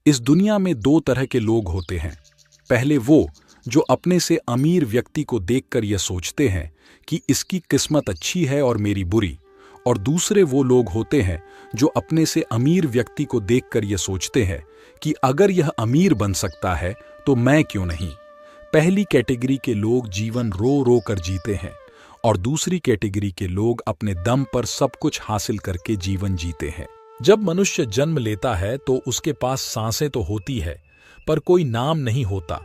इस दुनिया में दो तरह के लोग होते हैं। पहले वो जो अपने से अमीर व्यक्ति को देखकर यह सोचते हैं कि इसकी किस्मत अच्छी है और मेरी बुरी, और दूसरे वो लोग होते हैं जो अपने से अमीर व्यक्ति को देखकर यह सोचते हैं कि अगर यह अमीर बन सकता है तो मैं क्यों नहीं। पहली कैटेगरी के लोग जीवन रो रो कर जीते हैं और दूसरी कैटेगरी के लोग अपने दम पर सब कुछ हासिल करके जीवन जीते हैं। जब मनुष्य जन्म लेता है तो उसके पास सांसें तो होती है पर कोई नाम नहीं होता,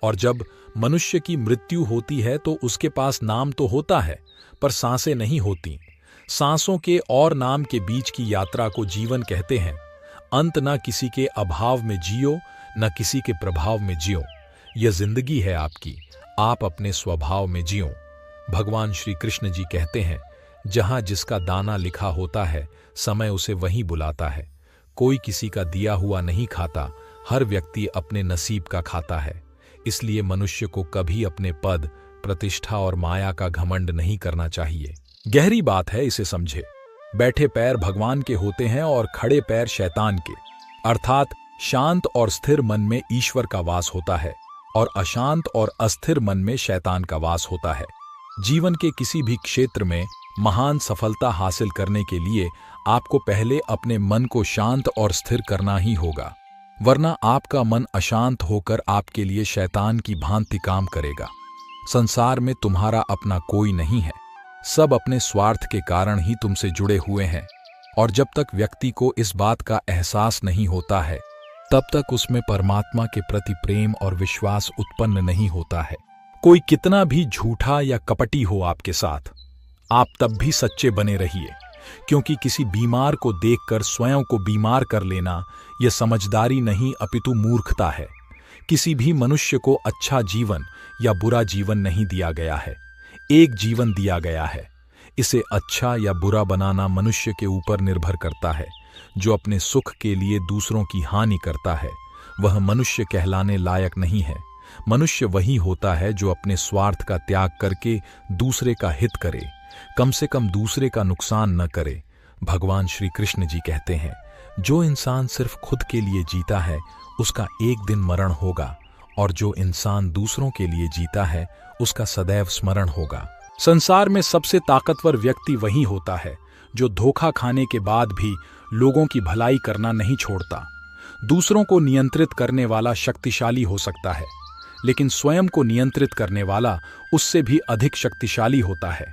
और जब मनुष्य की मृत्यु होती है तो उसके पास नाम तो होता है पर सांसें नहीं होती। सांसों के और नाम के बीच की यात्रा को जीवन कहते हैं। अंत न किसी के अभाव में जियो, न किसी के प्रभाव में जियो। यह जिंदगी है आपकी, आप अपने स्वभाव में जियो। भगवान श्री कृष्ण जी कहते हैं, जहां जिसका दाना लिखा होता है समय उसे वहीं बुलाता है। कोई किसी का दिया हुआ नहीं खाता, हर व्यक्ति अपने नसीब का खाता है। इसलिए मनुष्य को कभी अपने पद, प्रतिष्ठा और माया का घमंड नहीं करना चाहिए। गहरी बात है, इसे समझे। बैठे पैर भगवान के होते हैं और खड़े पैर शैतान के। अर्थात शांत और स्थिर मन में ईश्वर का वास होता है और अशांत और अस्थिर मन में शैतान का वास होता है। जीवन के किसी भी क्षेत्र में महान सफलता हासिल करने के लिए आपको पहले अपने मन को शांत और स्थिर करना ही होगा, वरना आपका मन अशांत होकर आपके लिए शैतान की भांति काम करेगा। संसार में तुम्हारा अपना कोई नहीं है, सब अपने स्वार्थ के कारण ही तुमसे जुड़े हुए हैं, और जब तक व्यक्ति को इस बात का एहसास नहीं होता है तब तक उसमें परमात्मा के प्रति प्रेम और विश्वास उत्पन्न नहीं होता है। कोई कितना भी झूठा या कपटी हो आपके साथ, आप तब भी सच्चे बने रहिए, क्योंकि किसी बीमार को देखकर स्वयं को बीमार कर लेना यह समझदारी नहीं अपितु मूर्खता है। किसी भी मनुष्य को अच्छा जीवन या बुरा जीवन नहीं दिया गया है, एक जीवन दिया गया है। इसे अच्छा या बुरा बनाना मनुष्य के ऊपर निर्भर करता है। जो अपने सुख के लिए दूसरों की हानि करता है वह मनुष्य कहलाने लायक नहीं है। मनुष्य वही होता है जो अपने स्वार्थ का त्याग करके दूसरे का हित करे, कम से कम दूसरे का नुकसान न करे। भगवान श्री कृष्ण जी कहते हैं, जो इंसान सिर्फ खुद के लिए जीता है उसका एक दिन मरण होगा, और जो इंसान दूसरों के लिए जीता है उसका सदैव स्मरण होगा। संसार में सबसे ताकतवर व्यक्ति वही होता है जो धोखा खाने के बाद भी लोगों की भलाई करना नहीं छोड़ता। दूसरों को नियंत्रित करने वाला शक्तिशाली हो सकता है, लेकिन स्वयं को नियंत्रित करने वाला उससे भी अधिक शक्तिशाली होता है।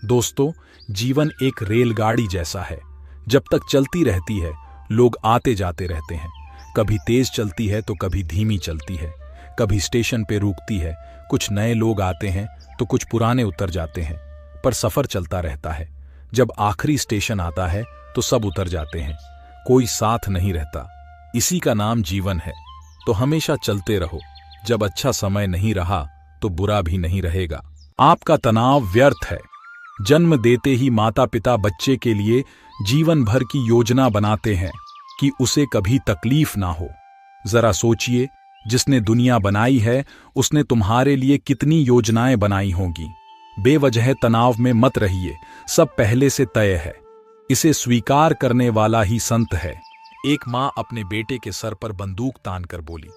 दोस्तों, जीवन एक रेलगाड़ी जैसा है, जब तक चलती रहती है लोग आते जाते रहते हैं। कभी तेज चलती है तो कभी धीमी चलती है, कभी स्टेशन पे रुकती है, कुछ नए लोग आते हैं तो कुछ पुराने उतर जाते हैं, पर सफर चलता रहता है। जब आखिरी स्टेशन आता है तो सब उतर जाते हैं, कोई साथ नहीं रहता। इसी का नाम जीवन है। तो हमेशा चलते रहो, जब अच्छा समय नहीं रहा तो बुरा भी नहीं रहेगा। आपका तनाव व्यर्थ है। जन्म देते ही माता पिता बच्चे के लिए जीवन भर की योजना बनाते हैं कि उसे कभी तकलीफ ना हो। जरा सोचिए, जिसने दुनिया बनाई है उसने तुम्हारे लिए कितनी योजनाएं बनाई होंगी। बेवजह तनाव में मत रहिए, सब पहले से तय है। इसे स्वीकार करने वाला ही संत है। एक मां अपने बेटे के सर पर बंदूक तान कर बोली,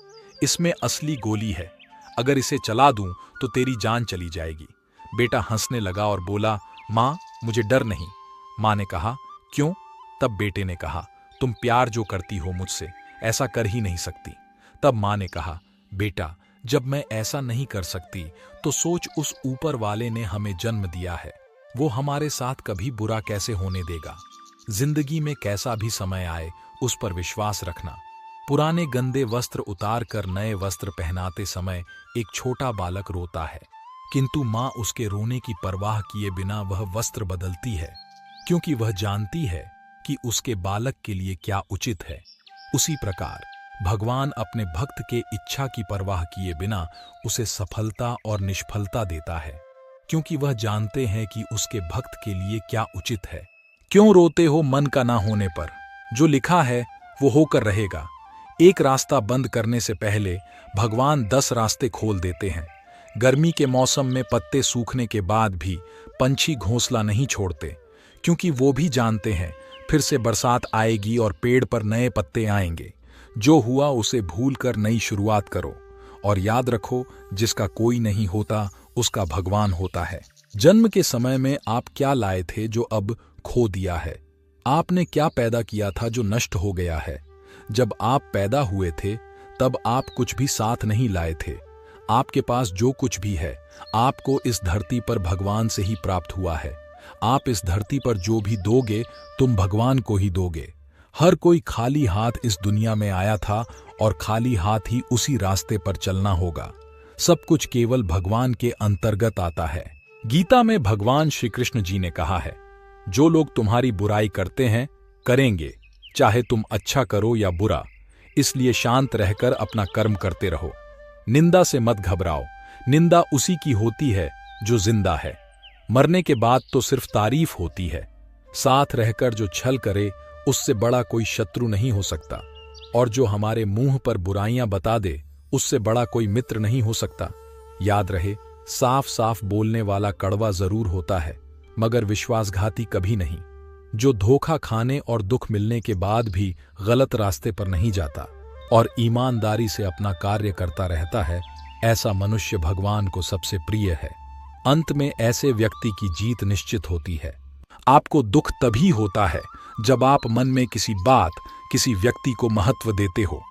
इसमें असली गोली है, अगर इसे चला दूं तो तेरी जान चली जाएगी। बेटा हंसने लगा और बोला, मां मुझे डर नहीं। मां ने कहा, क्यों? तब बेटे ने कहा, तुम प्यार जो करती हो मुझसे ऐसा कर ही नहीं सकती। तब मां ने कहा, बेटा जब मैं ऐसा नहीं कर सकती तो सोच, उस ऊपर वाले ने हमें जन्म दिया है, वो हमारे साथ कभी बुरा कैसे होने देगा। जिंदगी में कैसा भी समय आए उस पर विश्वास रखना। पुराने गंदे वस्त्र उतार कर नए वस्त्र पहनाते समय एक छोटा बालक रोता है, किंतु मां उसके रोने की परवाह किए बिना वह वस्त्र बदलती है, क्योंकि वह जानती है कि उसके बालक के लिए क्या उचित है। उसी प्रकार भगवान अपने भक्त के इच्छा की परवाह किए बिना उसे सफलता और निष्फलता देता है, क्योंकि वह जानते हैं कि उसके भक्त के लिए क्या उचित है। क्यों रोते हो मन का ना होने पर? जो लिखा है वो होकर रहेगा। एक रास्ता बंद करने से पहले भगवान 10 रास्ते खोल देते हैं। गर्मी के मौसम में पत्ते सूखने के बाद भी पंछी घोंसला नहीं छोड़ते, क्योंकि वो भी जानते हैं फिर से बरसात आएगी और पेड़ पर नए पत्ते आएंगे। जो हुआ उसे भूलकर नई शुरुआत करो और याद रखो, जिसका कोई नहीं होता उसका भगवान होता है। जन्म के समय में आप क्या लाए थे जो अब खो दिया है? आपने क्या पैदा किया था जो नष्ट हो गया है? जब आप पैदा हुए थे तब आप कुछ भी साथ नहीं लाए थे। आपके पास जो कुछ भी है आपको इस धरती पर भगवान से ही प्राप्त हुआ है। आप इस धरती पर जो भी दोगे तुम भगवान को ही दोगे। हर कोई खाली हाथ इस दुनिया में आया था और खाली हाथ ही उसी रास्ते पर चलना होगा। सब कुछ केवल भगवान के अंतर्गत आता है। गीता में भगवान श्री कृष्ण जी ने कहा है, जो लोग तुम्हारी बुराई करते हैं करेंगे, चाहे तुम अच्छा करो या बुरा, इसलिए शांत रहकर अपना कर्म करते रहो। निंदा से मत घबराओ, निंदा उसी की होती है जो जिंदा है। मरने के बाद तो सिर्फ तारीफ होती है। साथ रहकर जो छल करे उससे बड़ा कोई शत्रु नहीं हो सकता, और जो हमारे मुंह पर बुराइयां बता दे उससे बड़ा कोई मित्र नहीं हो सकता। याद रहे, साफ साफ बोलने वाला कड़वा जरूर होता है मगर विश्वासघाती कभी नहीं। जो धोखा खाने और दुख मिलने के बाद भी गलत रास्ते पर नहीं जाता और ईमानदारी से अपना कार्य करता रहता है, ऐसा मनुष्य भगवान को सबसे प्रिय है। अंत में ऐसे व्यक्ति की जीत निश्चित होती है। आपको दुख तभी होता है जब आप मन में किसी बात, किसी व्यक्ति को महत्व देते हो।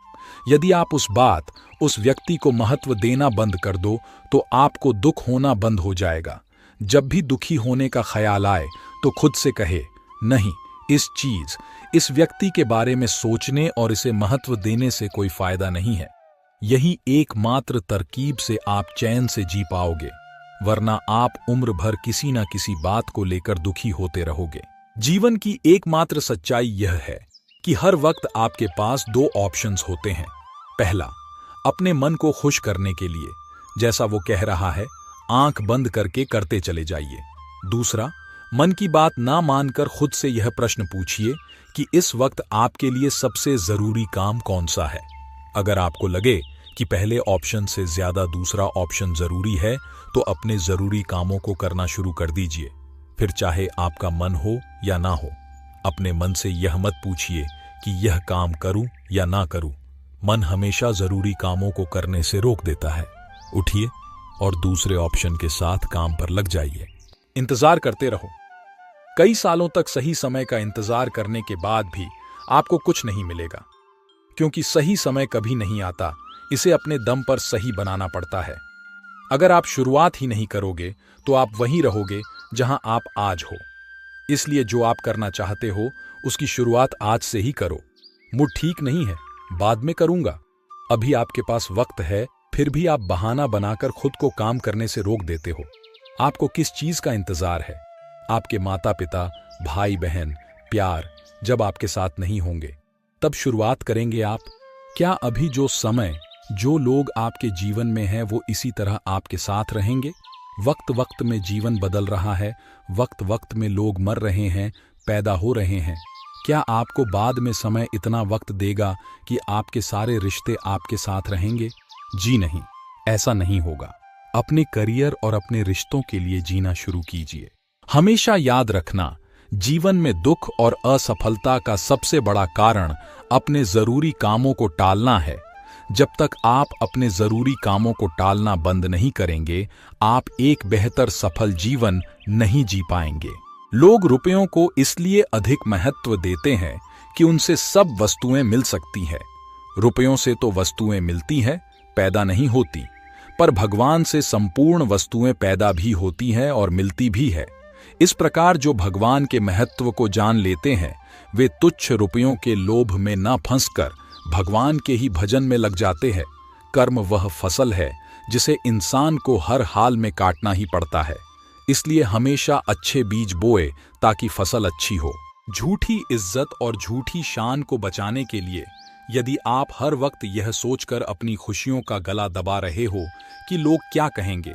यदि आप उस बात, उस व्यक्ति को महत्व देना बंद कर दो तो आपको दुख होना बंद हो जाएगा। जब भी दुखी होने का ख्याल आए तो खुद से कहे, नहीं, इस व्यक्ति के बारे में सोचने और इसे महत्व देने से कोई फायदा नहीं है। यही एकमात्र तरकीब से आप चैन से जी पाओगे, वरना आप उम्र भर किसी न किसी बात को लेकर दुखी होते रहोगे। जीवन की एकमात्र सच्चाई यह है कि हर वक्त आपके पास दो ऑप्शंस होते हैं। पहला, अपने मन को खुश करने के लिए जैसा वो कह रहा है आंख बंद करके करते चले जाइए। दूसरा, मन की बात ना मानकर खुद से यह प्रश्न पूछिए कि इस वक्त आपके लिए सबसे जरूरी काम कौन सा है। अगर आपको लगे कि पहले ऑप्शन से ज्यादा दूसरा ऑप्शन जरूरी है तो अपने जरूरी कामों को करना शुरू कर दीजिए। फिर चाहे आपका मन हो या ना हो, अपने मन से यह मत पूछिए कि यह काम करूं या ना करूं। मन हमेशा जरूरी कामों को करने से रोक देता है। उठिए और दूसरे ऑप्शन के साथ काम पर लग जाइए। इंतजार करते रहो। कई सालों तक सही समय का इंतजार करने के बाद भी आपको कुछ नहीं मिलेगा, क्योंकि सही समय कभी नहीं आता, इसे अपने दम पर सही बनाना पड़ता है। अगर आप शुरुआत ही नहीं करोगे तो आप वहीं रहोगे जहां आप आज हो। इसलिए जो आप करना चाहते हो उसकी शुरुआत आज से ही करो। मूड ठीक नहीं है, बाद में करूंगा। अभी आपके पास वक्त है, फिर भी आप बहाना बनाकर खुद को काम करने से रोक देते हो। आपको किस चीज का इंतजार है? आपके माता पिता, भाई बहन, प्यार जब आपके साथ नहीं होंगे तब शुरुआत करेंगे आप? क्या अभी जो समय, जो लोग आपके जीवन में हैं वो इसी तरह आपके साथ रहेंगे? वक्त वक्त में जीवन बदल रहा है, वक्त वक्त में लोग मर रहे हैं, पैदा हो रहे हैं। क्या आपको बाद में समय इतना वक्त देगा कि आपके सारे रिश्ते आपके साथ रहेंगे? जी नहीं, ऐसा नहीं होगा। अपने करियर और अपने रिश्तों के लिए जीना शुरू कीजिए। हमेशा याद रखना, जीवन में दुख और असफलता का सबसे बड़ा कारण अपने जरूरी कामों को टालना है। जब तक आप अपने जरूरी कामों को टालना बंद नहीं करेंगे, आप एक बेहतर सफल जीवन नहीं जी पाएंगे। लोग रुपयों को इसलिए अधिक महत्व देते हैं कि उनसे सब वस्तुएं मिल सकती हैं। रुपयों से तो वस्तुएं मिलती हैं, पैदा नहीं होती, पर भगवान से संपूर्ण वस्तुएं पैदा भी होती हैं और मिलती भी है। इस प्रकार जो भगवान के महत्व को जान लेते हैं, वे तुच्छ रुपयों के लोभ में न फंसकर भगवान के ही भजन में लग जाते हैं। कर्म वह फसल है जिसे इंसान को हर हाल में काटना ही पड़ता है। इसलिए हमेशा अच्छे बीज बोए ताकि फसल अच्छी हो। झूठी इज्जत और झूठी शान को बचाने के लिए यदि आप हर वक्त यह सोचकर अपनी खुशियों का गला दबा रहे हो कि लोग क्या कहेंगे,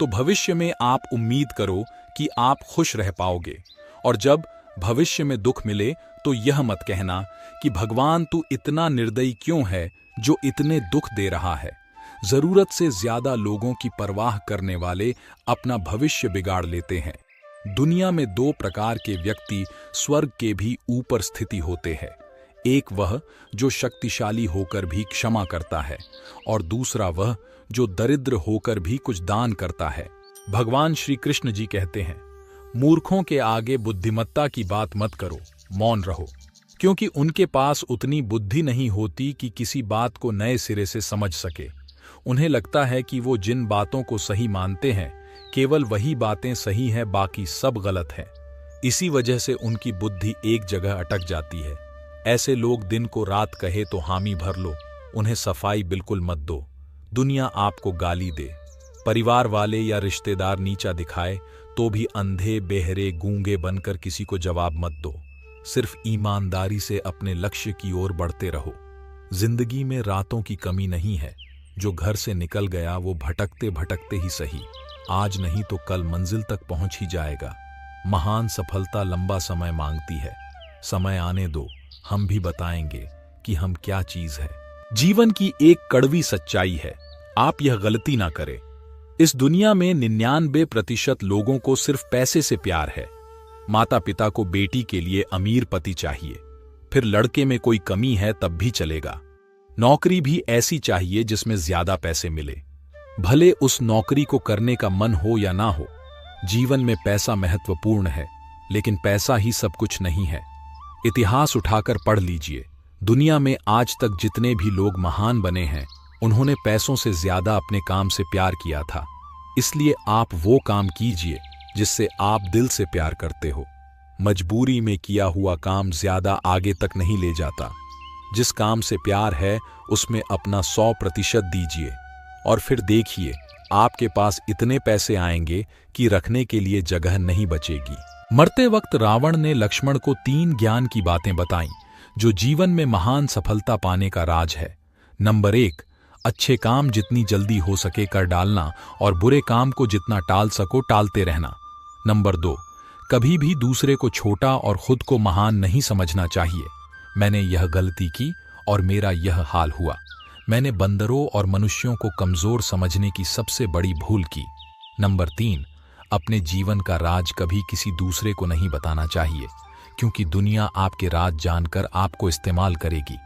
तो भविष्य में आप उम्मीद करो कि आप खुश रह पाओगे। और जब भविष्य में दुख मिले तो यह मत कहना कि भगवान तू इतना निर्दयी क्यों है जो इतने दुख दे रहा है। जरूरत से ज्यादा लोगों की परवाह करने वाले अपना भविष्य बिगाड़ लेते हैं। दुनिया में दो प्रकार के व्यक्ति स्वर्ग के भी ऊपर स्थिति होते हैं। एक वह जो शक्तिशाली होकर भी क्षमा करता है और दूसरा वह जो दरिद्र होकर भी कुछ दान करता है। भगवान श्री कृष्ण जी कहते हैं, मूर्खों के आगे बुद्धिमत्ता की बात मत करो, मौन रहो, क्योंकि उनके पास उतनी बुद्धि नहीं होती कि किसी बात को नए सिरे से समझ सके। उन्हें लगता है कि वो जिन बातों को सही मानते हैं केवल वही बातें सही हैं, बाकी सब गलत है। इसी वजह से उनकी बुद्धि एक जगह अटक जाती है। ऐसे लोग दिन को रात कहे तो हामी भर लो, उन्हें सफाई बिल्कुल मत दो। दुनिया आपको गाली दे, परिवार वाले या रिश्तेदार नीचा दिखाए तो भी अंधे बहरे गूंगे बनकर किसी को जवाब मत दो। सिर्फ ईमानदारी से अपने लक्ष्य की ओर बढ़ते रहो। जिंदगी में रातों की कमी नहीं है। जो घर से निकल गया वो भटकते भटकते ही सही, आज नहीं तो कल मंजिल तक पहुंच ही जाएगा। महान सफलता लंबा समय मांगती है। समय आने दो, हम भी बताएंगे कि हम क्या चीज है। जीवन की एक कड़वी सच्चाई है, आप यह गलती ना करें। इस दुनिया में 99% लोगों को सिर्फ पैसे से प्यार है। माता पिता को बेटी के लिए अमीर पति चाहिए, फिर लड़के में कोई कमी है तब भी चलेगा। नौकरी भी ऐसी चाहिए जिसमें ज्यादा पैसे मिले, भले उस नौकरी को करने का मन हो या ना हो। जीवन में पैसा महत्वपूर्ण है, लेकिन पैसा ही सब कुछ नहीं है। इतिहास उठाकर पढ़ लीजिए, दुनिया में आज तक जितने भी लोग महान बने हैं उन्होंने पैसों से ज्यादा अपने काम से प्यार किया था। इसलिए आप वो काम कीजिए जिससे आप दिल से प्यार करते हो। मजबूरी में किया हुआ काम ज्यादा आगे तक नहीं ले जाता। जिस काम से प्यार है उसमें अपना 100% दीजिए और फिर देखिए आपके पास इतने पैसे आएंगे कि रखने के लिए जगह नहीं बचेगी। मरते वक्त रावण ने लक्ष्मण को 3 ज्ञान की बातें बताईं जो जीवन में महान सफलता पाने का राज है। नंबर 1, अच्छे काम जितनी जल्दी हो सके कर डालना और बुरे काम को जितना टाल सको टालते रहना। नंबर 2, कभी भी दूसरे को छोटा और खुद को महान नहीं समझना चाहिए। मैंने यह गलती की और मेरा यह हाल हुआ। मैंने बंदरों और मनुष्यों को कमजोर समझने की सबसे बड़ी भूल की। नंबर 3, अपने जीवन का राज कभी किसी दूसरे को नहीं बताना चाहिए, क्योंकि दुनिया आपके राज जानकर आपको इस्तेमाल करेगी।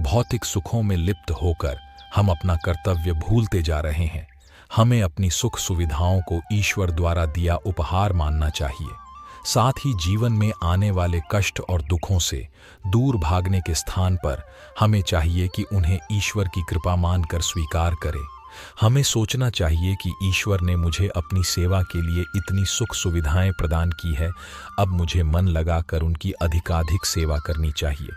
भौतिक सुखों में लिप्त होकर हम अपना कर्तव्य भूलते जा रहे हैं। हमें अपनी सुख सुविधाओं को ईश्वर द्वारा दिया उपहार मानना चाहिए। साथ ही जीवन में आने वाले कष्ट और दुखों से दूर भागने के स्थान पर हमें चाहिए कि उन्हें ईश्वर की कृपा मानकर स्वीकार करें। हमें सोचना चाहिए कि ईश्वर ने मुझे अपनी सेवा के लिए इतनी सुख सुविधाएं प्रदान की है, अब मुझे मन लगाकर उनकी अधिकाधिक सेवा करनी चाहिए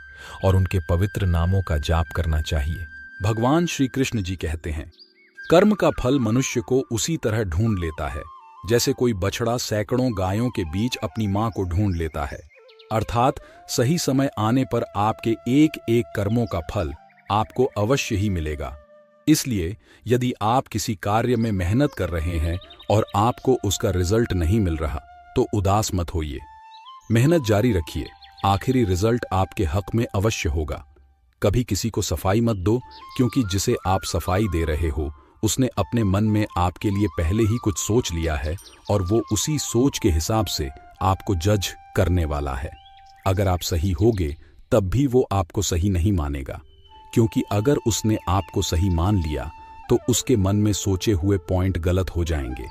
और उनके पवित्र नामों का जाप करना चाहिए। भगवान श्री कृष्ण जी कहते हैं, कर्म का फल मनुष्य को उसी तरह ढूंढ लेता है जैसे कोई बछड़ा सैकड़ों गायों के बीच अपनी मां को ढूंढ लेता है। अर्थात सही समय आने पर आपके एक एक कर्मों का फल आपको अवश्य ही मिलेगा। इसलिए यदि आप किसी कार्य में मेहनत कर रहे हैं और आपको उसका रिजल्ट नहीं मिल रहा तो उदास मत होइए, मेहनत जारी रखिए, आखिरी रिजल्ट आपके हक में अवश्य होगा। कभी किसी को सफाई मत दो, क्योंकि जिसे आप सफाई दे रहे हो उसने अपने मन में आपके लिए पहले ही कुछ सोच लिया है और वो उसी सोच के हिसाब से आपको जज करने वाला है। अगर आप सही होगे तब भी वो आपको सही नहीं मानेगा, क्योंकि अगर उसने आपको सही मान लिया तो उसके मन में सोचे हुए पॉइंट गलत हो जाएंगे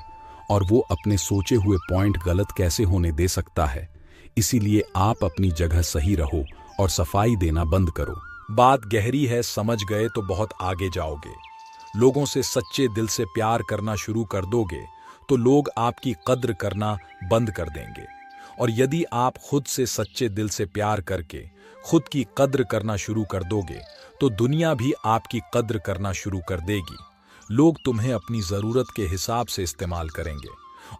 और वो अपने सोचे हुए पॉइंट गलत कैसे होने दे सकता है। इसीलिए आप अपनी जगह सही रहो और सफाई देना बंद करो। बात गहरी है, समझ गए तो बहुत आगे जाओगे। लोगों से सच्चे दिल से प्यार करना शुरू कर दोगे तो लोग आपकी कद्र करना बंद कर देंगे, और यदि आप खुद से सच्चे दिल से प्यार करके खुद की कद्र करना शुरू कर दोगे तो दुनिया भी आपकी कद्र करना शुरू कर देगी। लोग तुम्हें अपनी ज़रूरत के हिसाब से इस्तेमाल करेंगे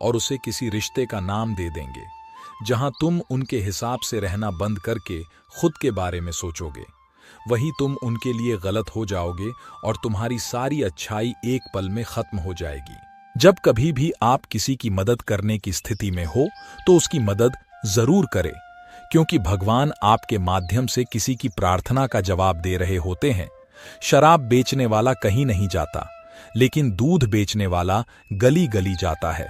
और उसे किसी रिश्ते का नाम दे देंगे। जहां तुम उनके हिसाब से रहना बंद करके खुद के बारे में सोचोगे, वहीं तुम उनके लिए गलत हो जाओगे और तुम्हारी सारी अच्छाई एक पल में खत्म हो जाएगी। जब कभी भी आप किसी की मदद करने की स्थिति में हो तो उसकी मदद जरूर करें, क्योंकि भगवान आपके माध्यम से किसी की प्रार्थना का जवाब दे रहे होते हैं। शराब बेचने वाला कहीं नहीं जाता, लेकिन दूध बेचने वाला गली गली जाता है।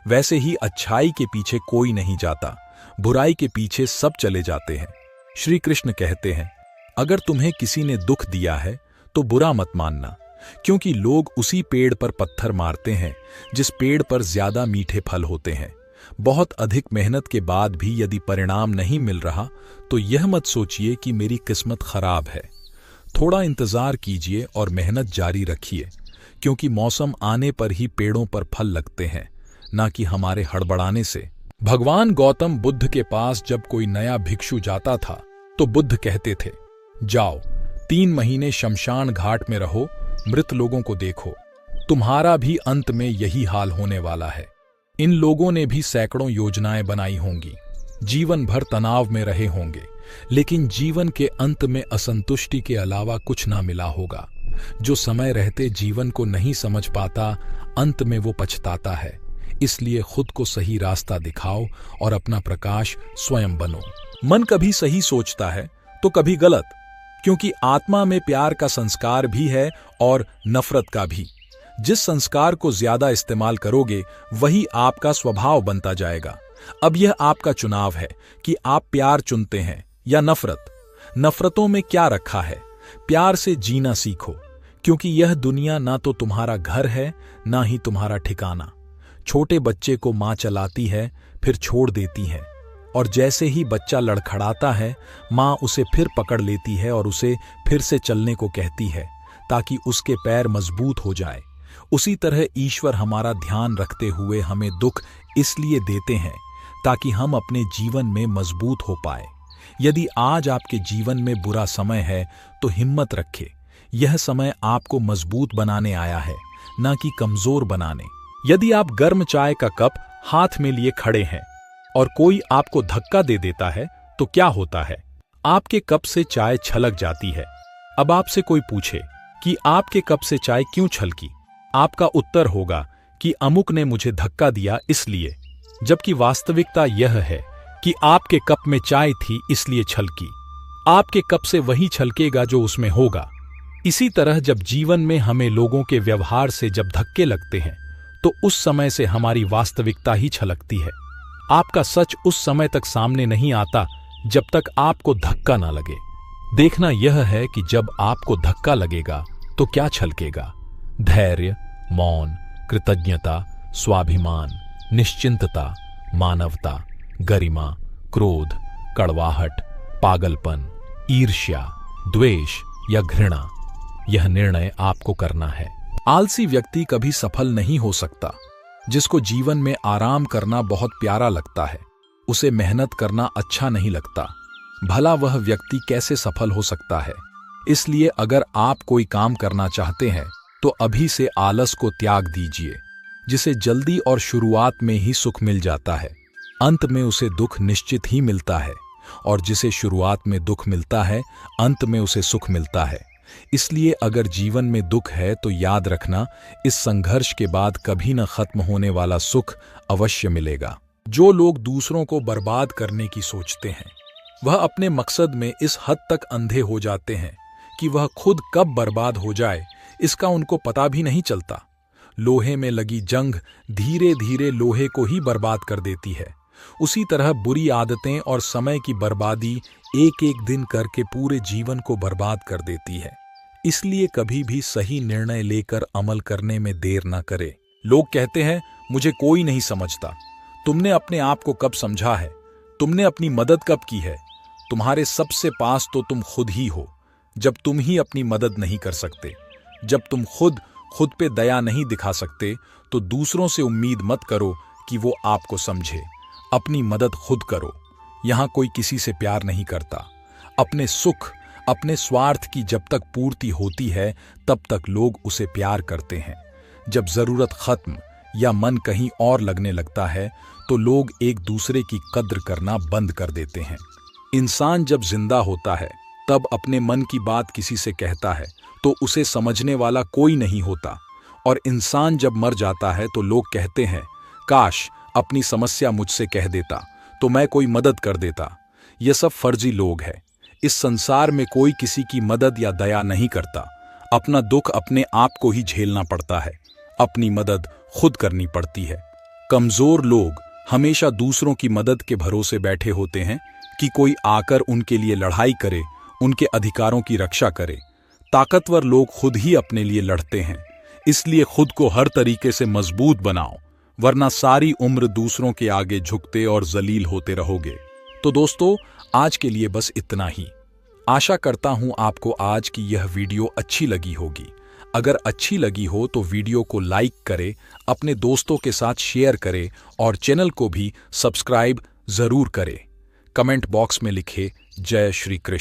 वैसे ही अच्छाई के पीछे कोई नहीं जाता, बुराई के पीछे सब चले जाते हैं। श्री कृष्ण कहते हैं, अगर तुम्हें किसी ने दुख दिया है तो बुरा मत मानना, क्योंकि लोग उसी पेड़ पर पत्थर मारते हैं जिस पेड़ पर ज्यादा मीठे फल होते हैं। बहुत अधिक मेहनत के बाद भी यदि परिणाम नहीं मिल रहा तो यह मत सोचिए कि मेरी किस्मत खराब है। थोड़ा इंतजार कीजिए और मेहनत जारी रखिए, क्योंकि मौसम आने पर ही पेड़ों पर फल लगते हैं, ना कि हमारे हड़बड़ाने से। भगवान गौतम बुद्ध के पास जब कोई नया भिक्षु जाता था तो बुद्ध कहते थे, जाओ 3 महीने शमशान घाट में रहो, मृत लोगों को देखो, तुम्हारा भी अंत में यही हाल होने वाला है। इन लोगों ने भी सैकड़ों योजनाएं बनाई होंगी, जीवन भर तनाव में रहे होंगे, लेकिन जीवन के अंत में असंतुष्टि के अलावा कुछ ना मिला होगा। जो समय रहते जीवन को नहीं समझ पाता, अंत में वो पछताता है। इसलिए खुद को सही रास्ता दिखाओ और अपना प्रकाश स्वयं बनो। मन कभी सही सोचता है तो कभी गलत, क्योंकि आत्मा में प्यार का संस्कार भी है और नफरत का भी। जिस संस्कार को ज्यादा इस्तेमाल करोगे वही आपका स्वभाव बनता जाएगा। अब यह आपका चुनाव है कि आप प्यार चुनते हैं या नफरत। नफरतों में क्या रखा है? प्यार से जीना सीखो, क्योंकि यह दुनिया ना तो तुम्हारा घर है ना ही तुम्हारा ठिकाना। छोटे बच्चे को मां चलाती है, फिर छोड़ देती है, और जैसे ही बच्चा लड़खड़ाता है मां उसे फिर पकड़ लेती है और उसे फिर से चलने को कहती है ताकि उसके पैर मजबूत हो जाए। उसी तरह ईश्वर हमारा ध्यान रखते हुए हमें दुख इसलिए देते हैं ताकि हम अपने जीवन में मजबूत हो पाए। यदि आज आपके जीवन में बुरा समय है तो हिम्मत रखें। यह समय आपको मजबूत बनाने आया है, ना कि कमजोर बनाने। यदि आप गर्म चाय का कप हाथ में लिए खड़े हैं और कोई आपको धक्का दे देता है तो क्या होता है? आपके कप से चाय छलक जाती है। अब आपसे कोई पूछे कि आपके कप से चाय क्यों छलकी, आपका उत्तर होगा कि अमुक ने मुझे धक्का दिया इसलिए, जबकि वास्तविकता यह है कि आपके कप में चाय थी इसलिए छलकी। आपके कप से वही छलकेगा जो उसमें होगा। इसी तरह जब जीवन में हमें लोगों के व्यवहार से जब धक्के लगते हैं तो उस समय से हमारी वास्तविकता ही छलकती है। आपका सच उस समय तक सामने नहीं आता जब तक आपको धक्का ना लगे। देखना यह है कि जब आपको धक्का लगेगा तो क्या छलकेगा? धैर्य, मौन, कृतज्ञता, स्वाभिमान, निश्चिंतता, मानवता, गरिमा, क्रोध, कड़वाहट, पागलपन, ईर्ष्या, द्वेष या घृणा। यह निर्णय आपको करना है। आलसी व्यक्ति कभी सफल नहीं हो सकता। जिसको जीवन में आराम करना बहुत प्यारा लगता है, उसे मेहनत करना अच्छा नहीं लगता। भला वह व्यक्ति कैसे सफल हो सकता है? इसलिए अगर आप कोई काम करना चाहते हैं तो अभी से आलस को त्याग दीजिए। जिसे जल्दी और शुरुआत में ही सुख मिल जाता है, अंत में उसे दुख निश्चित ही मिलता है, और जिसे शुरुआत में दुख मिलता है, अंत में उसे सुख मिलता है। इसलिए अगर जीवन में दुख है तो याद रखना, इस संघर्ष के बाद कभी न खत्म होने वाला सुख अवश्य मिलेगा। जो लोग दूसरों को बर्बाद करने की सोचते हैं, वह अपने मकसद में इस हद तक अंधे हो जाते हैं कि वह खुद कब बर्बाद हो जाए इसका उनको पता भी नहीं चलता। लोहे में लगी जंग धीरे धीरे लोहे को ही बर्बाद कर देती है। उसी तरह बुरी आदतें और समय की बर्बादी एक एक दिन करके पूरे जीवन को बर्बाद कर देती है। इसलिए कभी भी सही निर्णय लेकर अमल करने में देर ना करे। लोग कहते हैं मुझे कोई नहीं समझता। तुमने अपने आप को कब समझा है? तुमने अपनी मदद कब की है? तुम्हारे सबसे पास तो तुम खुद ही हो। जब तुम ही अपनी मदद नहीं कर सकते, जब तुम खुद पे दया नहीं दिखा सकते, तो दूसरों से उम्मीद मत करो कि वो आपको समझे। अपनी मदद खुद करो। यहां कोई किसी से प्यार नहीं करता। अपने सुख, अपने स्वार्थ की जब तक पूर्ति होती है तब तक लोग उसे प्यार करते हैं। जब जरूरत खत्म या मन कहीं और लगने लगता है तो लोग एक दूसरे की कद्र करना बंद कर देते हैं। इंसान जब जिंदा होता है तब अपने मन की बात किसी से कहता है तो उसे समझने वाला कोई नहीं होता, और इंसान जब मर जाता है तो लोग कहते हैं काश अपनी समस्या मुझसे कह देता तो मैं कोई मदद कर देता। ये सब फर्जी लोग हैं। इस संसार में कोई किसी की मदद या दया नहीं करता। अपना दुख अपने आप को ही झेलना पड़ता है। अपनी मदद खुद करनी पड़ती है। कमजोर लोग हमेशा दूसरों की मदद के भरोसे बैठे होते हैं कि कोई आकर उनके लिए लड़ाई करे, उनके अधिकारों की रक्षा करे। ताकतवर लोग खुद ही अपने लिए लड़ते हैं, इसलिए खुद को हर तरीके से मजबूत बनाओ, वरना सारी उम्र दूसरों के आगे झुकते और जलील होते रहोगे। तो दोस्तों, आज के लिए बस इतना ही। आशा करता हूं आपको आज की यह वीडियो अच्छी लगी होगी। अगर अच्छी लगी हो तो वीडियो को लाइक करें, अपने दोस्तों के साथ शेयर करें और चैनल को भी सब्सक्राइब जरूर करें। कमेंट बॉक्स में लिखे जय श्री कृष्ण।